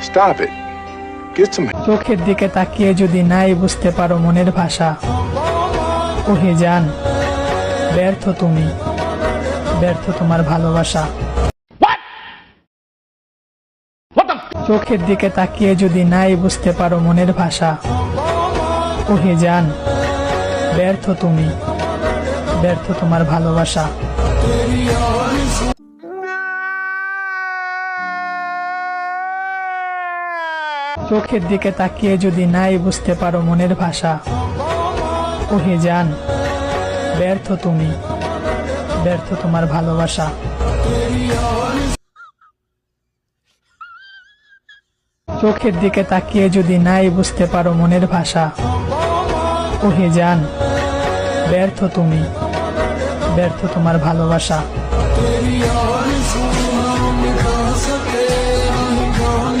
Stop it. Get some. চোখের দিকে তাকিয়ে যদি নাই বুঝতে পারো মনের ভাষা, ওহে জান ব্যর্থ তুমি, ব্যর্থ তোমার ভালোবাসা। চোখের দিকে তাকিয়ে যদি নাই বুঝতে পারো মনের ভাষা, ওহে জান ব্যর্থ তুমি, ব্যর্থ তোমার ভালোবাসা। চোখের দিকে তাকিয়ে যদি নাই বুঝতে পারো মনের ভাষা, ওহে জান ব্যর্থ তুমি, ব্যর্থ তোমার ভালোবাসা। চোখের দিকে তাকিয়ে যদি নাই বুঝতে পারো মনের ভাষা, ওহে জান ব্যর্থ তুমি, ব্যর্থ তোমার ভালোবাসা।